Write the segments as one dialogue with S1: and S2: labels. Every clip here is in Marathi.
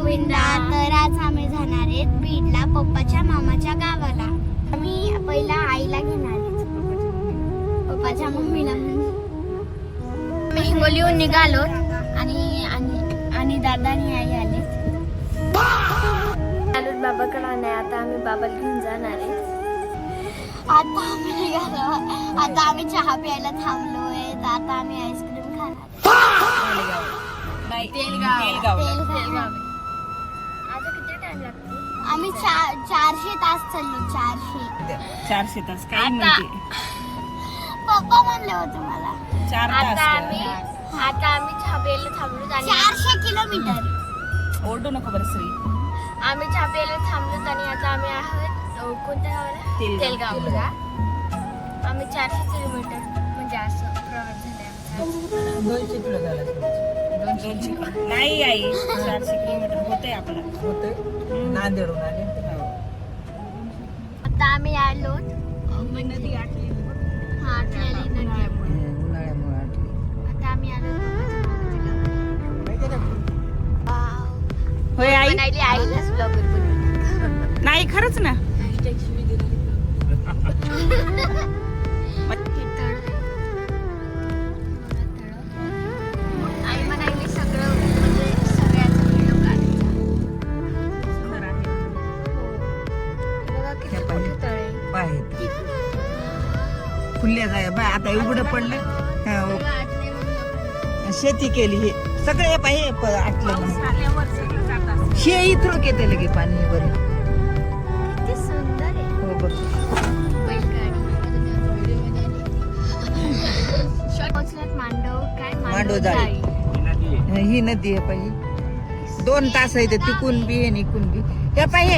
S1: गोविंदा. तर आज आम्ही जाणार आहेत बीडला पप्पाच्या मामाच्या गावाला. आम्ही पहिला आईला घेणार आहेत, पप्पाच्या मम्मीला. आम्ही हिंगोलीहून निघालो आणि आणि दादा आणि आई आले. आलो बाबाकडे नाही, आता आम्ही बाबाला घेऊन जाणार आहे. आता आम्ही निघालो, आता आम्ही चहा प्यायला थांबलोय. आता आम्ही आईस्क्रीम खाणार. तेलगाव. आता किती टाइम लागतो? आम्ही 400 तास चाललो. 400
S2: तास काय म्हणते?
S1: पप्पा म्हणले होते मला
S2: 4 तास.
S1: आता आम्ही छापेला थांबलो. 400 किलोमीटर.
S2: ओरडू नको बरं श्री.
S1: आम्ही छापेला थांबलो आणि आता आम्ही आहोत कोणत्या गावाला? तेलगावला. आम्ही 400 किलोमीटर म्हणजे असं प्रवास झाले.
S2: 200 किलो झाला. 200 नाही आई, 400 किलोमीटर होते आपला. होते नांदेडून आले.
S1: आता आम्ही आलो.
S2: नदी आटली.
S1: हा, आटलेली नदी.
S2: उन्हाळ्यामुळे आटली.
S1: आता आम्ही आलो.
S2: होय आई.
S1: आईलाच ब्लॉगर बनवलं.
S2: नाही खरंच ना.
S1: आई म्हणाली सगळं म्हणजे सगळ्याचा व्हिडिओ काढायचा. बघा किती मोठे तळे.
S2: बाहेर खुल्ल्या जाय बाय. आता उघडं पडलं. शेती केली हे सगळे पाहिजे आटलं. शे इथं येते लगे पाणी वर.
S1: किती सुंदर आहे.
S2: हो बघ.
S1: मांडव काय
S2: मांडव जाळी. ही नदी आहे पाहिजे. 2 तास आहे तिकून बी आणि इकून बी. हे पाहिजे.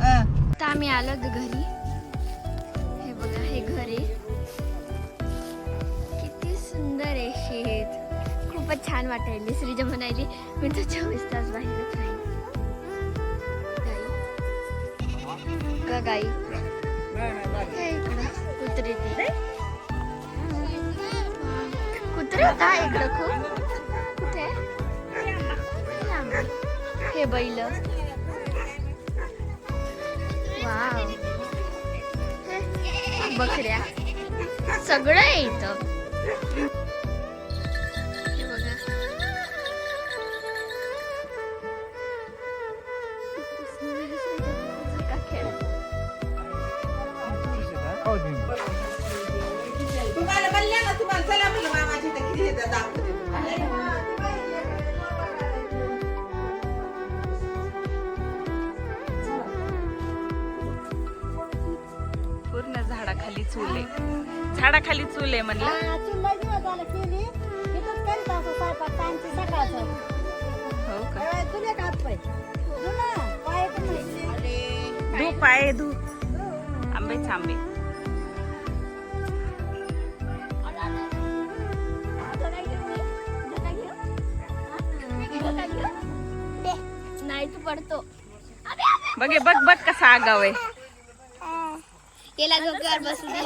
S1: आता आम्ही आलो घरी. हे बघा, हे घर आहे. किती सुंदर आहे शेत. खूपच छान वाटायली. श्रीजा म्हणाली मी तर 24 तास बाहेरच राहील. गाई इकडं कुत्रे. ते कुत्रे होता इकडं खूप. कुठे? हे बैल. वाव. बकऱ्या सगळं आहे इथं. हे बघा.
S2: तुम्हाला म्हणल्या ना, तुम्हाला चला म्हणलं मामाची तर किती येतात दाखवते. पूर्ण झाडाखाली चूल आहे. झाडाखाली चूल आहे म्हणलं. हो का? धू पाय धू. आंबेच आंबे.
S1: नाही तू पडतो.
S2: बघे बघ बघ कसा आगाव आहे.
S1: याला झोक्यावर बसू दे.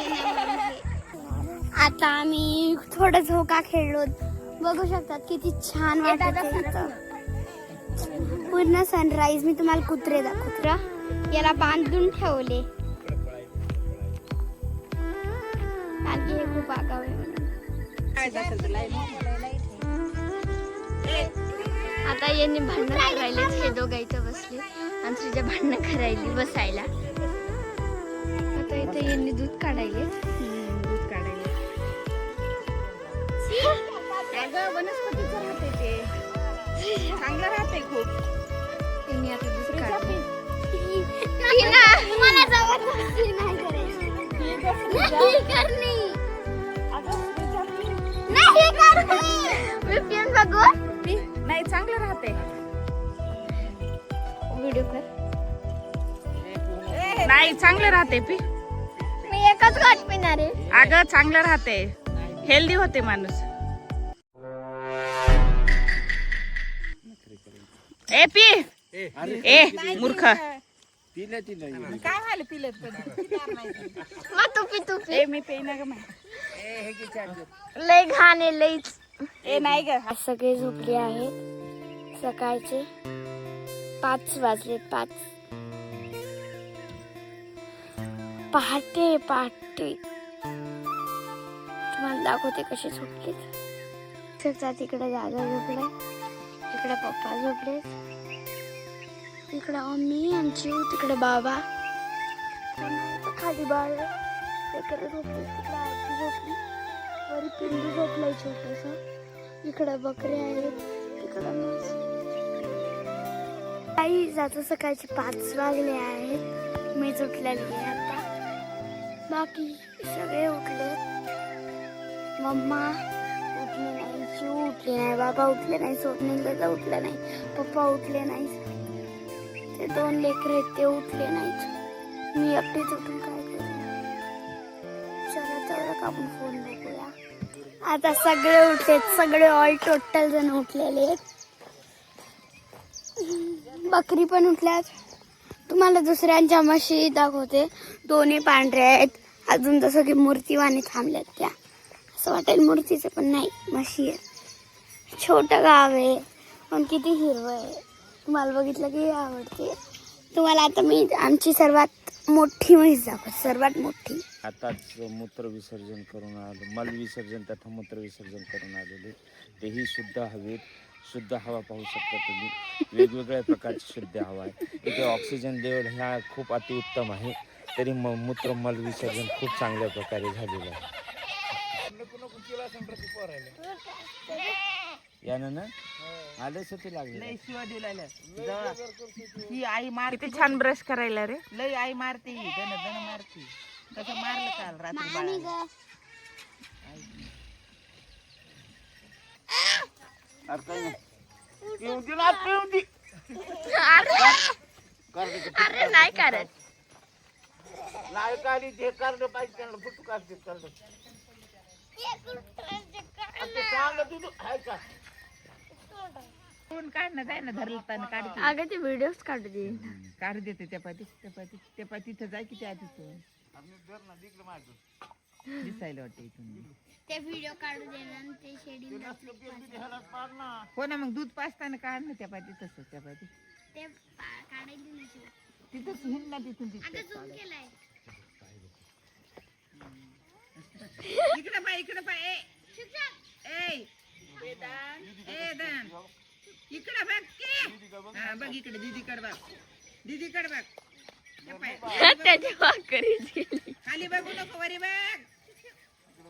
S1: आता आम्ही थोडं झोका खेळलो. बघू शकतात किती छान वाटत. पूर्ण सनराईज. मी तुम्हाला कुत्रे याला बांधून ठेवले कारण की हे खूप आगाव आहे म्हणून. आता यांनी भांडण करायले. हे दोघं इथं बसले आणि श्रीजा भांडणं करायली बसायला. आता इथं यांनी दूध काढायले.
S2: दूध काढायला. वनस्पतीचं राहते ते चांगलं राहते खूप.
S1: यांनी आता दूध काढले. मला जबरदस्ती नाही करायची. नाही करणी. नाही करणी. मी पिऊन बघू.
S2: नाही चांगलं राहते.
S1: व्हिडिओ कर.
S2: नाही चांगलं राहते पी.
S1: मी एकच घाट पिणार आहे.
S2: अगं चांगलं राहते. हेल्दी होते माणूस. A P. ए मूर्ख. काय झालं पिलं?
S1: तू पी.
S2: ए मी पेन ग.
S1: लय घाण आहे लईच.
S2: ए नाही ग.
S1: सगळे झोपले आहेत सकाळचे. 5 वाजलेत 5. पहाटे पहाटे तुम्हाला दाखवते कसे झोपलेत. तिकडे दादा झोपले, इकडे पप्पा झोपले, इकडे मम्मी आमची, तिकडे बाबा, खाली बाळ तिकडे झोपले, तिकडे आजी झोपली, वरी पिंडू झोपलाय छोटस, इकडे बकरे आहेत, तिकडे म्हैस. आई जातो. सकाळचे 5 वाजले आहेत. मी उठलेली आहे आता. बाकी सगळे उठले. मम्मा उठले नाही, शिव उठले नाही, बाबा उठले नाही, स्वप्नील दादा उठले नाही, पप्पा उठले नाही, ते 2 लेकर आहेत ते उठले नाहीत. मी एकटीच उठून काय करू. चला तेवढं आपण फोन बघूया. आता सगळे उठलेत, सगळे ऑल टोटल जण उठलेले आहेत. बकरी पण उठल्यात. तुम्हाला दुसऱ्यांच्या म्हशी दाखवते. दोन्ही पांढऱ्या आहेत. अजून जसं की मूर्तीवाणी थांबल्यात त्या. असं वाटेल मूर्तीचं पण नाही, म्हशी आहे. छोटं गाव आहे पण किती हिरवं आहे. तुम्हाला बघितलं की आवडते. तुम्हाला आता मी आमची सर्वात मोठी म्हैस दाखवते. सर्वात मोठी.
S3: आताच मूत्र विसर्जन करून आलो. मल विसर्जन तथा मूत्र विसर्जन करून आलेले. तेही शुद्ध हवेत. शुद्ध हवा पाहू शकता तुम्ही. वेगवेगळ्या प्रकारची शुद्ध हवा आहे. इथे ऑक्सिजन लेवल ह्या खूप अतिउत्तम आहे. तरी मूत्र मल विसर्जन खूप चांगल्या प्रकारे झालेलं आहे. यानं ना आलेच ते लागले.
S2: लय शिवा दिला ही आई मारते. छान ब्रश करायला रे. लय आई मारते. दन दन मारते. कसं मारलं काल रात्री बाळाला.
S1: अरे नाही करत.
S3: नाही काढी ते काढलं पाहिजे त्यांना. फुटू काढते काढलं.
S2: काढ ना, जाय ना, धरलं काढते.
S1: अगं ते व्हिडिओज काढू दे.
S2: काढ देते त्या पाठी. त्या पाठी तिथं जाय की त्या तिथून दिसायला वाटतं इथून.
S1: ते व्हिडिओ काढू दे ना. ते शेडिंग
S2: हो ना, मग दूध पाजताना काढ ना त्या पाठी. तसं त्या पाठी
S1: ते काढायचं नाही.
S2: तिथंच हिंड ना तिथून.
S1: झूम केलाय.
S2: इकडे पाय, इकडे पाय. इकडे बघ की. हा बघ इकडे दीदीकडे बघ. दीदीकडे बघ.
S1: त्याची भाकरीच गेली.
S2: खाली बघू नको, वरी बघ.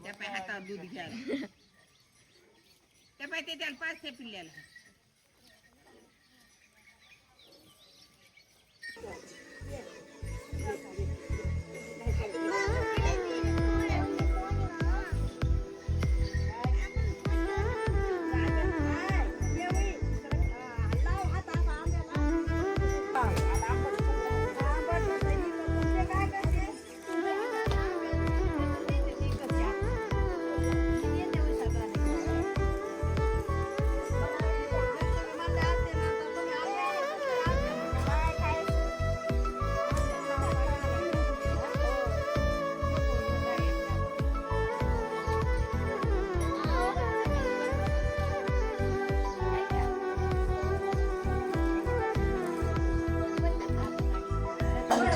S2: त्या पाय हातावर दूध घ्यायला. त्या पाय ते त्याला 5 ते पिल्ल्याला.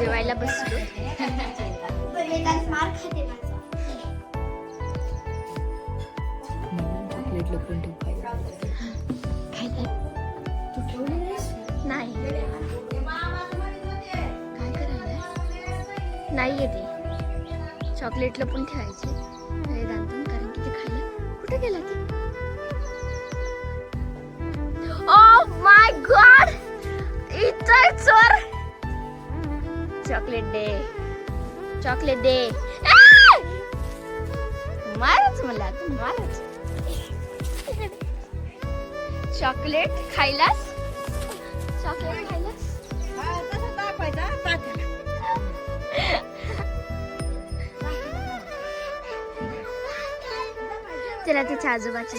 S1: जेवायला बसलो.
S2: चॉकलेट लपून ठेव.
S1: नाही काय करायला नाही येते. चॉकलेट लपून ठेवायची दांतून, कारण की ते खायला. कुठे गेला ती? ओ माय गॉड, इथं चोर. चॉकलेट दे, चॉकलेट दे. मारच मला तू, मारच. चॉकलेट खायलास? चॉकलेट खायलास? त्याला तिच्या आजोबाची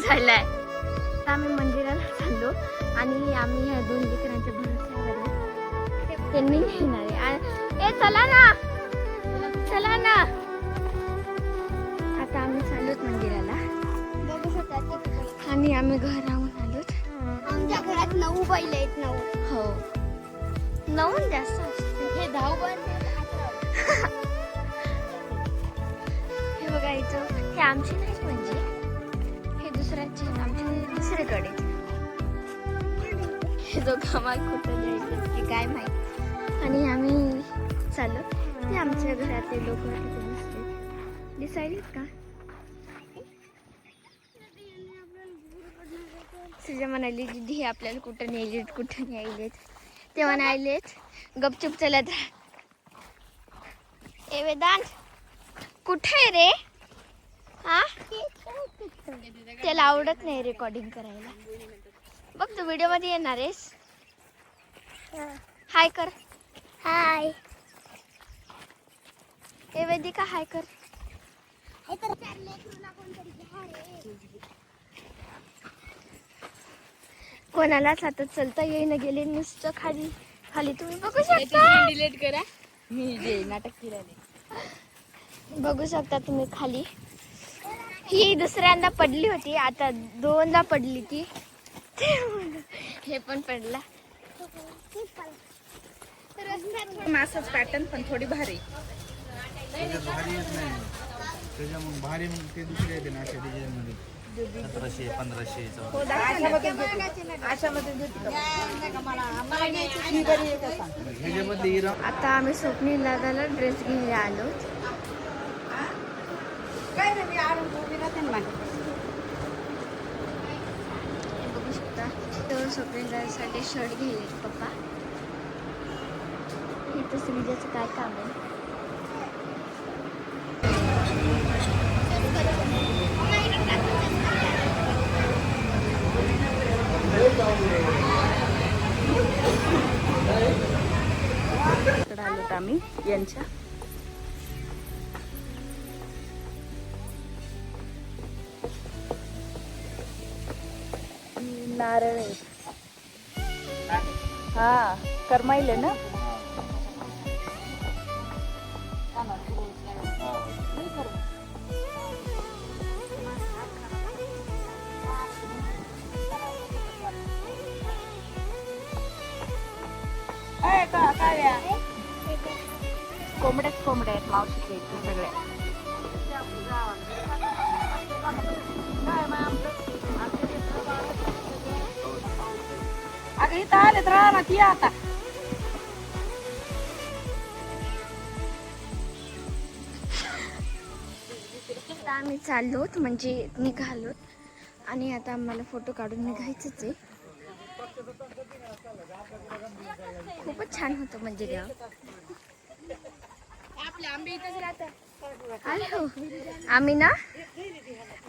S1: रडायलाय. आम्ही मंदिराला चाललो आणि आम्ही ह्या 2 लेकरांच्या भरोश्यावर त्यांनी घेणार आहे. ए चला ना, चला ना. आता आम्ही चाललोत मंदिराला आणि आम्ही घराहून आलोत. बैल आहेत 9.
S4: हो 9 जास्त असते.
S1: हे धाव
S4: हे बघा इथं हे आमची नाही म्हणजे हे दुसऱ्याचे आमचे दुसरीकडे. हे जो कमाल कुठं जायचं ते काय माहित. आणि आम्ही चाललो ते आमच्या घरातले लोक दिसायलेत का. तुझ्या म्हणाली दीदी हे आपल्याला कुठं नेलेत कुठं नाही आलेत. ते म्हणालेत गपचूप चलत राहा. ए वेदांत कुठे आहे रे. हा त्याला आवडत नाही रेकॉर्डिंग करायला. बघ तू व्हिडिओ मध्ये येणार आहेस. हाय कर.
S1: हाय.
S4: ए वेदिका हाय कर. कोणालाच आता चलता येईन गेले नुसतं खाली खाली. तुम्ही बघू शकता.
S1: डिलीट करा. मी जे नाटक केलं
S4: बघू शकता तुम्ही खाली. ही दुसऱ्यांदा पडली होती आता 2दा पडली ती. हे पण पडला.
S2: मासाच पॅटर्न पण थोडी भारी.
S5: भारी मग ते दुसरे येते ना अशा डिझाईनमध्ये 1700-1500 ह्याच्यामध्ये
S4: आता आम्ही स्वप्नील दादाला ड्रेस घ्यायला आलो. बघू शकता तर स्वप्नील दादासाठी शर्ट घेले पप्पा. इथं श्रीजाचं काय काम आहे.
S2: आलोत आम्ही यांच्या. नारळ आहेत. हा करमाईले ना. कोंबड्या आहेत मावशीच्या इथे सगळ्या. अगं इथं आलेत राहणार ती आता.
S4: आम्ही चाललोत म्हणजे निघालोत आणि आता आम्हाला फोटो काढून निघायचंच आहे. खूपच छान होतं म्हणजे गाव. आम्ही ना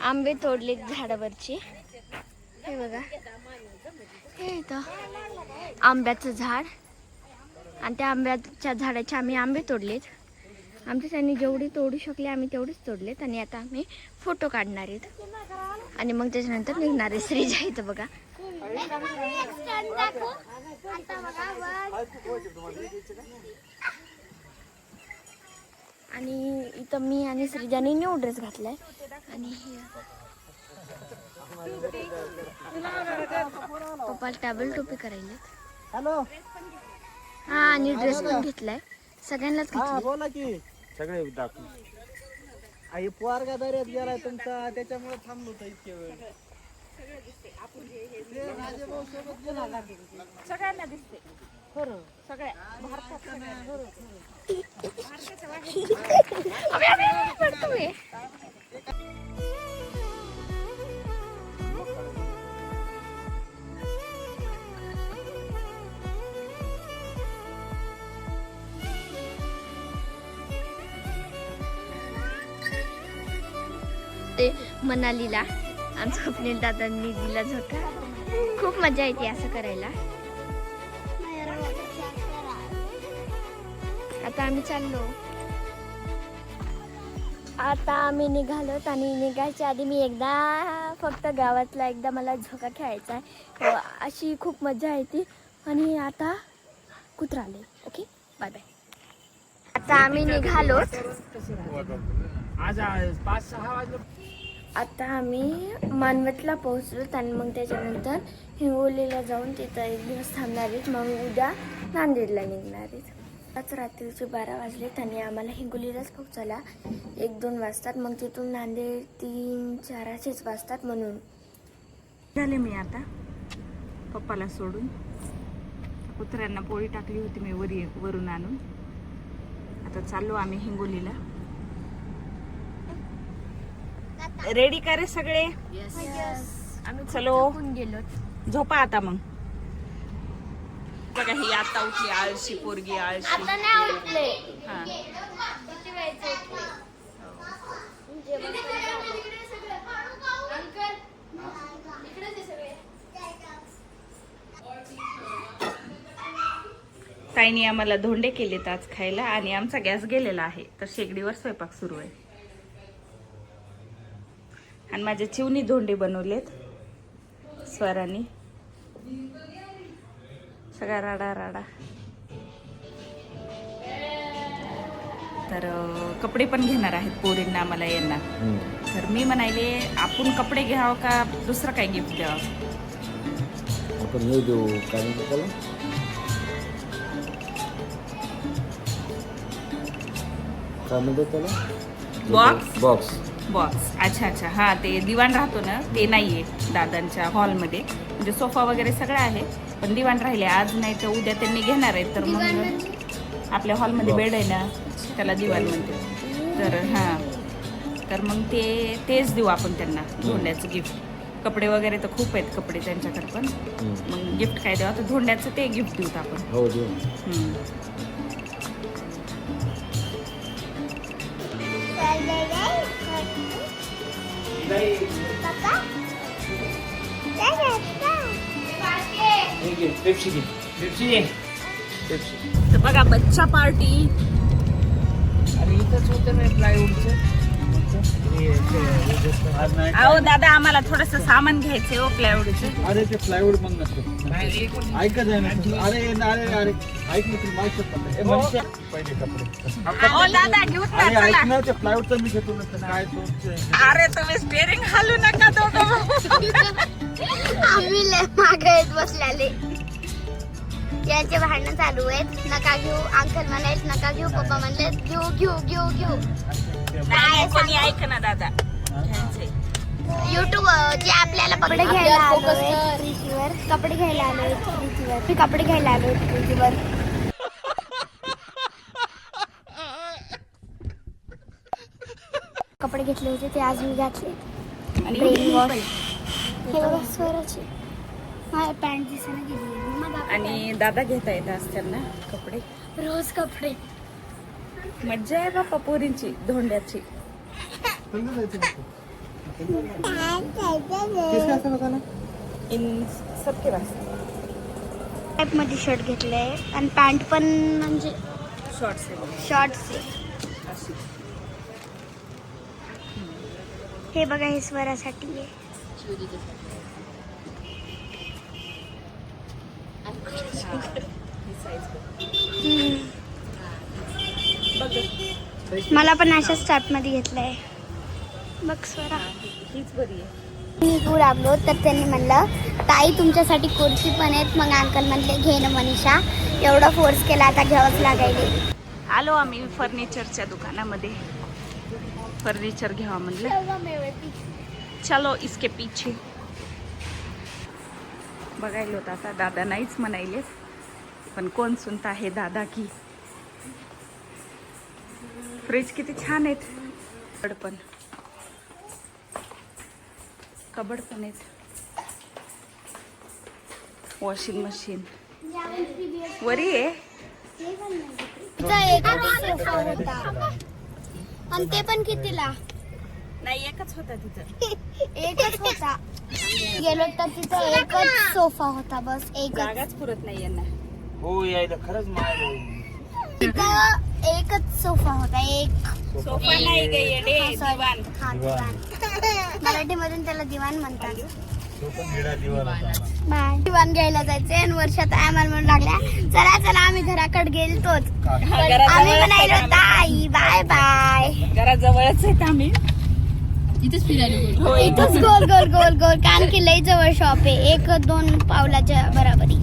S4: आंबे तोडले झाडावरचे. हे बघा हे इथं आंब्याचं झाड आणि त्या आंब्याच्या झाडाचे आम्ही आंबे तोडलेत. आमच्या त्यांनी जेवढे तोडू शकले आम्ही तेवढेच तोडलेत आणि आता आम्ही फोटो काढणार आहेत आणि मग त्याच्यानंतर निघणार आहे. श्रीजा इथं बघा. आणि इथं मी आणि श्रीजाने न्यू ड्रेस घातलाय आणि पप्पा टॅबल टोपी करायला.
S5: हॅलो
S4: हा आणि ड्रेस पण घेतलाय सगळ्यांनाच घेतलाय.
S5: बोला की
S3: सगळे दाखवून.
S5: आई पोरगा दर्यात गेलाय तुमचा त्याच्यामुळे थांबलो होतो इतके वेळ. राजेभाऊ सोबत गेला ना.
S2: सगळ्यांना दिसते खरं. सगळ्या भारतात
S4: ते मनालीला आमच्या स्वप्नील दादांनी दिला झोका. खूप मजा येते असं करायला. आता आम्ही चाललो. आता आम्ही निघालोत आणि निघायच्या आधी मी एकदा फक्त गावातला एकदा मला झोका खेळायचा आहे. अशी खूप मजा येते. आणि आता कुत्रा आले. Okay bye bye. आता आम्ही निघालोत.
S5: आज 5-6 वाजले.
S4: आता आम्ही मानवतला पोहोचलो आणि मग त्याच्यानंतर हिंगोलीला जाऊन तिथं एक दिवस थांबणार आहेत. मग उद्या नांदेडला निघणार आहेत. आज रात्रीचे 12 वाजलेत आणि आम्हाला हिंगोलीलाच पोहोचायला 1-2 वाजतात. मग तिथून नांदेड 3-4 असेच वाजतात. म्हणून
S2: झाले मी आता पप्पाला सोडून. कुत्र्यांना पोळी टाकली होती मी वरून आणून. आता चाललो आम्ही हिंगोलीला. रेडी करे सगळे?
S4: आम्ही
S2: चलो
S4: गेलो.
S2: झोपा आता. मग बघा ही आता उठली आळशी पोरगी आळशी.
S4: आता नाही उठले.
S2: हा ताईने आम्हाला धोंडे केलेत आज खायला आणि आमचा गॅस गेलेला आहे तर शेगडीवर स्वयंपाक सुरू आहे. आणि माझ्या चिवनी धोंडे बनवलेत स्वरांनी. सगळा राडा राडा. तर कपडे पण घेणार आहेत पोरींना आम्हाला यांना. तर मी म्हणाले आपण कपडे घ्यावं का दुसरं काही गिफ्ट द्यावं.
S3: आपण हे देऊ काय म्हणतो त्याला काय म्हणतो त्याला बॉक्स.
S2: अच्छा अच्छा. हा ते दिवाण राहतो ना ते नाहीये दादांच्या हॉलमध्ये. म्हणजे सोफा वगैरे सगळं आहे पण दिवाण राहिले. आज नाही तर उद्या त्यांनी घेणार आहेत. तर मग आपल्या हॉलमध्ये बेड आहे ना त्याला दिवाण म्हणते. तर हां तर मग तेच देऊ आपण त्यांना धोंड्याचं गिफ्ट. कपडे वगैरे तर खूप आहेत कपडे त्यांच्याकडे पण. मग गिफ्ट काय द्यावं तर धोंड्याचं ते गिफ्ट देऊत आपण.
S3: हो देऊ.
S2: तर बघा बच्चा पार्टी.
S5: आणि इथंच होतं ना प्लायवूडचं.
S2: अहो दादा आम्हाला थोडस सामान घ्यायचंय हो प्लायवूडचं.
S5: अरे ते प्लायवूड मग नसतं ऐकत आहे ना. अरे अरे अरे ऐक ना तुम्ही माहिती पहिले कपडे.
S2: हो दादा घेऊन जा,
S5: अरे
S2: चला.
S5: ऐक ना ते प्लायवूडचं मी घेतो ना काय तो.
S2: अरे तुम्ही स्टेअरिंग हलू नका दोघं.
S1: आम्ही लय मागे आहेत बसलेले. याचे भांडणं चालू आहेत. नका घेऊ. अंकल म्हणायत नका घेऊ. पप्पा म्हणले घेऊ घेऊ घेऊ घेऊ.
S2: नाही कोणी ऐक ना दादा घ्यायचंय.
S1: युट्यूब जे आपल्याला
S4: कपडे घ्यायला आलोय प्रीतीवर. कपडे घ्यायला आलोय प्रीतीवर. मी कपडे घ्यायला आलोय प्रीतीवर. कपडे घेतले होते ते आज मी घातले. ब्रेन वॉश हे बघा स्वराची. माझी पॅन्ट दिसायला गेली.
S2: आणि दादा घेता येत असतात ना कपडे.
S4: रोज कपडे.
S2: मज्जा आहे बाप्पा पोरींची धोंड्याची. इन सबके वास्ते
S4: टाईप मध्ये शर्ट घेतलंय आणि पॅन्ट पण म्हणजे
S2: शॉर्ट्स
S4: शॉर्ट्स. हे बघा हे स्वरासाठी आहे. मला पण अशाच टाईप मध्ये घेतलंय. बघ स्वरा
S2: हीच बरी आहे.
S1: मी तू लागलो तर त्यांनी म्हणलं ताई तुमच्यासाठी कुर्ती पण आहेत. मग अंकल म्हणले घे ना मनीषा. एवढा फोर्स केला आता घ्यावंच लागायले.
S2: आलो आम्ही फर्निचरच्या दुकानामध्ये. फर्निचर घ्यावा म्हणलं. चलो इसके पीछे. बघायला होतं आता दादा नाहीच म्हणायले पण कोण सुनता है दादा की. फ्रीज किती छान आहेत. कबड पण आहेत. वॉशिंग मशीन वरी आहे.
S1: सोफा होता आणि ते पण कितीला.
S2: नाही एकच होता तिथं.
S1: एकच होता. गेलो तर तिथं एकच सोफा होता बस. एकच
S2: जागाच पुरत नाही यांना.
S3: हो यायला खरंच माय.
S1: तिथं एकच सोफा होता. एक
S2: सोफा नाही गे येडे दिवाण.
S1: हा दिवाण. मराठीमधून त्याला दिवाण म्हणतात. दिवाण घ्यायला जायचे आणि वर्षात आम्हाला म्हणून लागल्या चला चला आम्ही घराकडे गेलतोच. आम्ही म्हणायलो ताई बाय बाय.
S2: घराजवळच आहेत आम्ही.
S1: इथंच गोल गोल गोल गोल कारण की लई जवळ शॉप आहे 1-2 पावलाच्या बराबरी.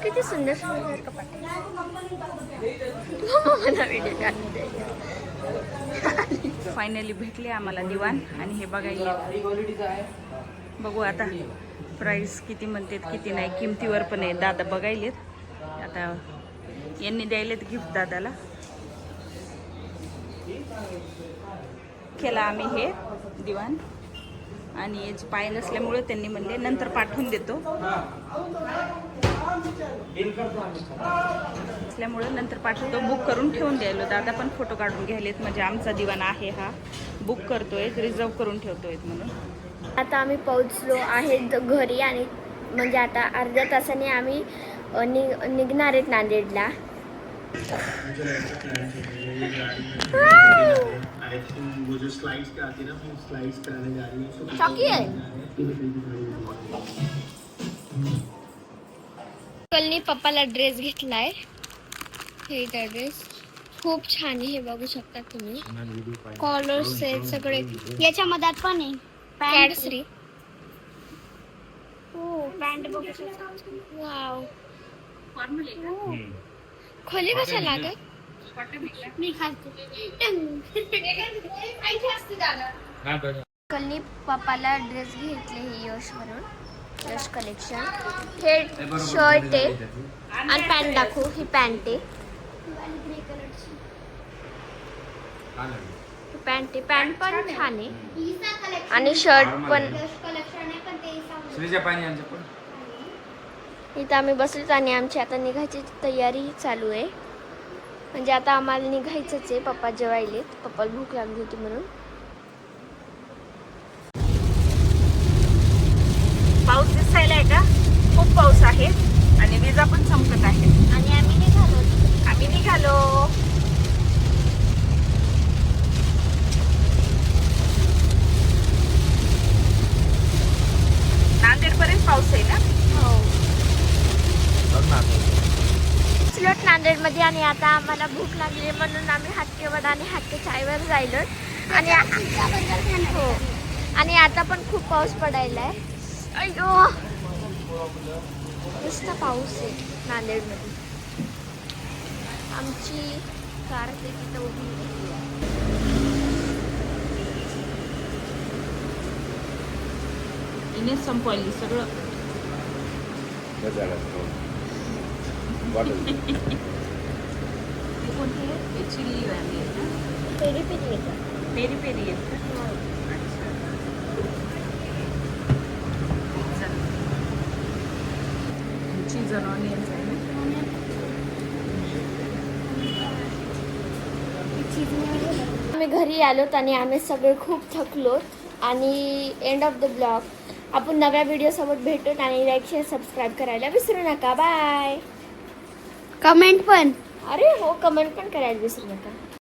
S4: किती सुंदर सुंदर कपाट.
S2: फायनली भेटले आम्हाला दिवाण आणि हे बघायला बघू आता प्राइस किती म्हणतात किती नाही, किमतीवर पण आहे. दादा बघायलेत आता, यांनी द्यायलेत गिफ्ट दादाला. केला आम्ही हे दिवाण आणि याचे पाय नसल्यामुळे त्यांनी म्हणले नंतर पाठवून देतो, असल्यामुळे नंतर पाठवतो. बुक करून ठेवून द्यायलो. दादा पण फोटो काढून घ्यायलेत म्हणजे आमचा दिवाण आहे हा, बुक करतोय, रिझर्व करून ठेवतोय म्हणून.
S4: आता आम्ही पोहोचलो आहे घरी आणि म्हणजे आता अर्ध्या तासाने आम्ही निघणार आहेत नांदेडला. कलनी पप्पाला ड्रेस घेतलाय. हे ड्रेस खूप छान आहे, हे बघू शकता तुम्ही. कॉलर्स आहेत सगळे
S1: याच्या मधात पण आहे
S4: कॅडश्री.
S1: हो पॅन्ट बघू शकता.
S4: वाव, खोली कशा लागत.
S1: मी खाते.
S4: कलनी पप्पाला ड्रेस घेतले हे यश म्हणून, यश कलेक्शन. हे शर्ट आहे आणि पॅन्ट दाखवू. ही पॅन्ट आहे, पॅन्ट आहे, पॅन्ट पण छान आहे आणि शर्ट पण. इथं आम्ही बसलोत आणि आमची आता निघायची तयारी चालू आहे. म्हणजे आता आम्हाला निघायचंच आहे. पप्पा जेवायलेत, पप्पाला भूक लागली होती म्हणून.
S2: पाऊस दिसायलाय का? खूप पाऊस आहे आणि विजा पण चमकत आहे.
S1: आणि आम्ही
S2: निघालो. नांदेड पर्यंत पाऊस आहे ना?
S4: हो, स्लोट नांदेड मध्ये. आणि आता आम्हाला भूक लागली म्हणून आम्ही हटकेवर आणि हटके चायवर जायलो. आणि हो, आणि आता पण खूप पाऊस पडायला आहे. अय्यो, नुसता पाऊस आहे नांदेडमध्ये. आमची कार तिथं उभी आहे.
S2: इने संपवली सगळं. कोणते चिल्ली वाली आहे ना?
S4: पेरी पेरी आहे.
S2: पेरी पेरी आहेत का? चीज आणि ऑनियन्स आहे ना?
S4: आम्ही घरी आलोत आणि आम्ही सगळे खूप थकलोत. आणि एंड ऑफ द ब्लॉग. आपण नव्या व्हिडिओसोबत भेटून आणि लाईक शेअर सबस्क्राईब करायला विसरू नका. बाय.
S1: कमेंट पण.
S4: अरे हो, कमेंट पण करायला विसरू नका.